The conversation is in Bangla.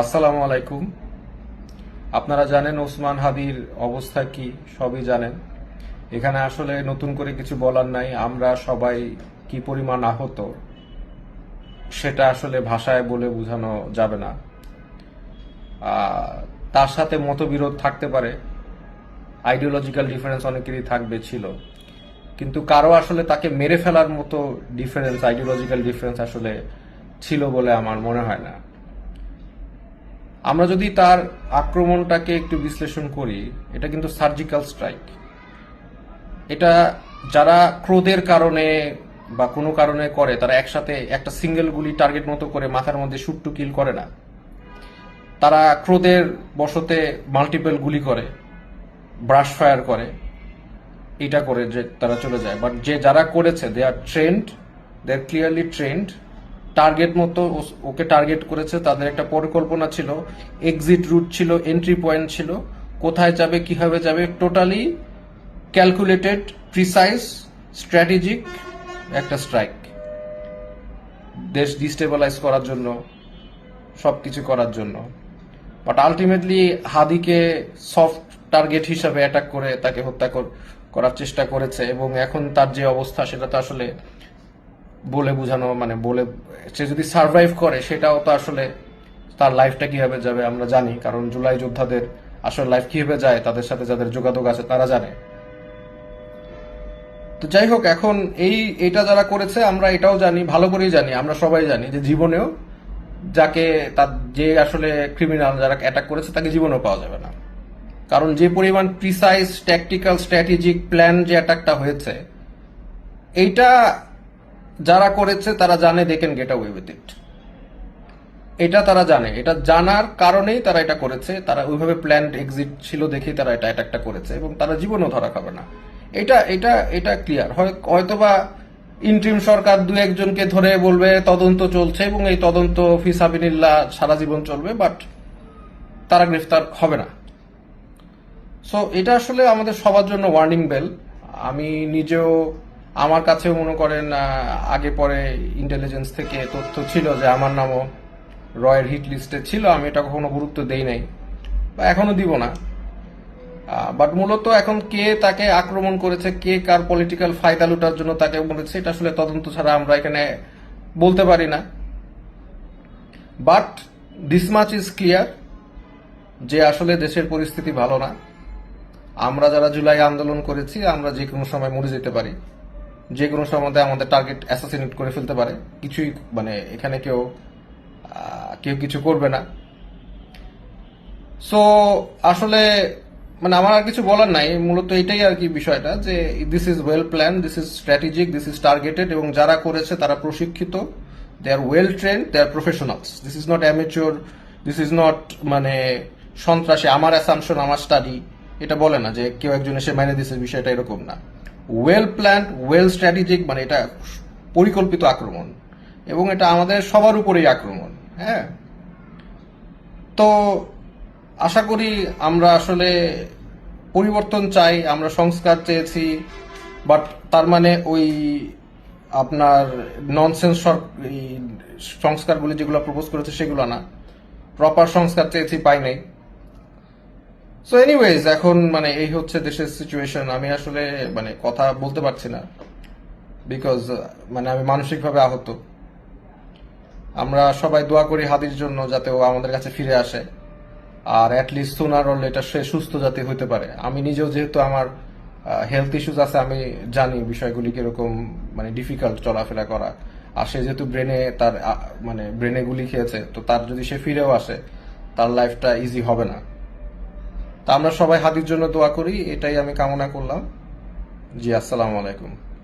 আসসালামু আলাইকুম। আপনারা জানেন ওসমান হাদির অবস্থা কি, সবই জানেন। এখানে আসলে নতুন করে কিছু বলার নাই। আমরা সবাই কি পরিমাণ আহত সেটা আসলে ভাষায় বলে বোঝানো যাবে না। তার সাথে মতবিরোধ থাকতে পারে, আইডিওলজিক্যাল ডিফারেন্স অনেকেরই থাকবে, ছিল, কিন্তু কারো আসলে তাকে মেরে ফেলার মতো ডিফারেন্স, আইডিওলজিক্যাল ডিফারেন্স আসলে ছিল বলে আমার মনে হয় না। আমরা যদি তার আক্রমণটাকে একটু বিশ্লেষণ করি, এটা কিন্তু সার্জিক্যাল স্ট্রাইক। এটা যারা ক্রোধের কারণে বা কোনো কারণে করে, তারা একসাথে একটা সিঙ্গেল গুলি টার্গেট মতো করে মাথার মধ্যে শুট টু কিল করে না। তারা ক্রোধের বশতে মাল্টিপল গুলি করে, ব্রাশ ফায়ার করে, এটা করে যে তারা চলে যায়। বাট যারা করেছে, they are trained, they are clearly trained. Target মতো ওকে টার্গেট করেছে, তাদের একটা পরিকল্পনা ছিল, এক্সিট রুট ছিল, এন্ট্রি পয়েন্ট ছিল, কোথায় যাবে, কিভাবে যাবে, টোটালি ক্যালকুলেটেড, প্রিসাইজ, স্ট্র্যাটেজিক একটা স্ট্রাইক, দেশ ডিস্টেবলাইজ করার জন্য, সবকিছু করার জন্য। বাট আলটিমেটলি হাদিকে সফট টার্গেট হিসাবে অ্যাটাক করে তাকে হত্যা করার চেষ্টা করেছে, এবং এখন তার যে অবস্থা সেটা তো আসলে বলে বোঝানো, মানে বলে, সে যদি সার্ভাইভ করে সেটাও তো আসলে, তার লাইফটা কিভাবে যাবে আমরা জানি, কারণ জুলাই যোদ্ধাদের আসলে লাইফ কিভাবে যায় তাদের সাথে যাদের যোগাযোগ আছে তারা জানে। তো যাই হোক, এখন এইটা যারা করেছে আমরা এটাও জানি, ভালো করেই জানি, আমরা সবাই জানি যে জীবনেও যাকে, তার যে আসলে ক্রিমিনাল যারা অ্যাটাক করেছে তাকে জীবনেও পাওয়া যাবে না। কারণ যে পরিমাণ প্রিসাইজ, ট্যাকটিক্যাল, স্ট্র্যাটেজিক প্ল্যান যে অ্যাটাকটা হয়েছে, এইটা যারা করেছে তারা জানে they can get away with it. এটা তারা জানে, এটা জানার কারণেই তারা এটা করেছে। তারা ওইভাবে প্ল্যান্ড এক্সিট ছিল দেখেই তারা এটা অ্যাটাকটা করেছে, এবং তারা জীবনেও ধরা খাবে না। এটা এটা এটা ক্লিয়ার। হয়তোবা ইন্ট্রিম সরকার দু একজনকে ধরে বলবে তদন্ত চলছে, এবং এই তদন্ত ফিসাবিনিল্লাহ সারা জীবন চলবে, বাট তারা গ্রেফতার হবে না। সো এটা আসলে আমাদের সবার জন্য ওয়ার্নিং বেল। আমি নিজেও, আমার কাছেও মনে করেন আগে পরে ইন্টেলিজেন্স থেকে তথ্য ছিল যে আমার নামও রয়ের হিট লিস্টে ছিল। আমি এটা কখনো গুরুত্ব দেই নাই বা এখনো দিব না। বাট মূলত এখন কে তাকে আক্রমণ করেছে, কে কার পলিটিক্যাল ফায়দা লুটার জন্য তাকে বলেছে, এটা আসলে তদন্ত ছাড়া আমরা এখানে বলতে পারি না। But this much is clear যে আসলে দেশের পরিস্থিতি ভালো না। আমরা যারা জুলাই আন্দোলন করেছি, আমরা যে কোনো সময় মরে যেতে পারি, যে কোনো সময় আমাদের টার্গেট অ্যাসাসিনেট করে ফেলতে পারে। কিছুই, মানে এখানে কেউ কিছু করবে না। সো আসলে মানে আমার আর কিছু বলার নাই, মূলত এটাই আর কি বিষয়টা, যে this is well plan, this is strategic, this is targeted, এবং যারা করেছে তারা প্রশিক্ষিত, they are well trained, they are professionals. This is not amateur, this is not মানে সন্ত্রাসী, আমার অ্যাসাম্পশন, আমার স্টাডি, এটা বলে না যে কেউ একজন এসে মাইনে দিচ্ছে, বিষয়টা এরকম না। ওয়েল প্ল্যান্ড, ওয়েল স্ট্র্যাটেজিক, মানে এটা পরিকল্পিত আক্রমণ, এবং এটা আমাদের সবার উপরেই আক্রমণ। হ্যাঁ, তো আশা করি আমরা আসলে পরিবর্তন চাই, আমরা সংস্কার চেয়েছি, বাট তার মানে ওই আপনার ননসেন্স সংস্কারগুলি যেগুলো প্রপোজ করেছে সেগুলো না, প্রপার সংস্কার চেয়েছি, পাই নাই। সো এনিওয়েজ, এখন মানে এই হচ্ছে দেশের সিচুয়েশন। আমি আসলে মানে কথা বলতে পারছি না, বিকজ মানে আমি মানসিকভাবে আহত। আমরা সবাই দোয়া করি হাদির জন্য, যাতে ও আমাদের কাছে ফিরে আসে, আর অ্যাটলিস্ট সুনার অর লেটার সে সুস্থ যাতে হইতে পারে। আমি নিজেও যেহেতু আমার হেলথ ইস্যুস আছে, আমি জানি বিষয়গুলি কিরকম, মানে ডিফিকাল্ট চলাফেরা করা। আর সে যেহেতু ব্রেনে, তার মানে ব্রেনে গুলি খেয়েছে, তো তার যদি সে ফিরেও আসে, তার লাইফটা ইজি হবে না। তা আমরা সবাই হাদির জন্য দোয়া করি, এটাই আমি কামনা করলাম। জি, আসসালামু আলাইকুম।